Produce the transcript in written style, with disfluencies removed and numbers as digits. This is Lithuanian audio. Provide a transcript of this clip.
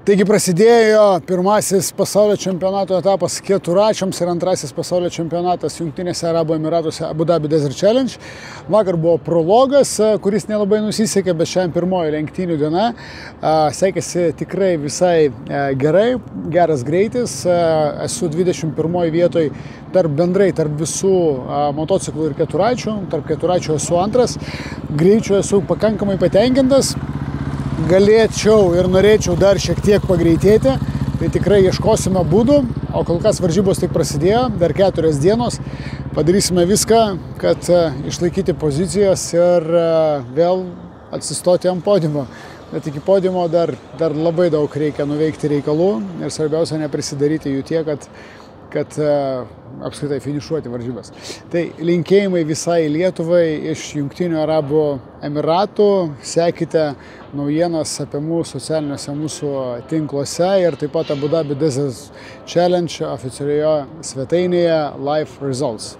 Taigi prasidėjo pirmasis pasaulio čempionato etapas keturračiams ir antrasis pasaulio čempionatas Jungtinėse Arabų Emyratuose Abu Dhabi Desert Challenge. Vakar buvo prologas, kuris nelabai nusisekė, bet šiandien pirmoji lenktynių diena. Sekėsi tikrai visai gerai, geras greitis. Esu 21 vietoj bendrai tarp visų motociklų ir keturračių. Tarp keturračių esu antras. Greičiu esu pakankamai patenkintas. Galėčiau ir norėčiau dar šiek tiek pagreitėti, tai tikrai ieškosime būdų, o kol kas varžybos tik prasidėjo, dar 4 dienos, padarysime viską, kad išlaikyti pozicijas ir vėl atsistoti ant podiumo. Bet iki podiumo dar labai daug reikia nuveikti reikalų ir svarbiausia neprisidaryti jų tiek, kad apskritai finišuoti varžybas. Tai linkėjimai visai Lietuvai iš Jungtinių Arabų Emyratų. Sekite naujienas apie mūsų socialiniuose mūsų tinkluose ir taip pat Abu Dhabi Desert Challenge oficialioje svetainėje Live Results.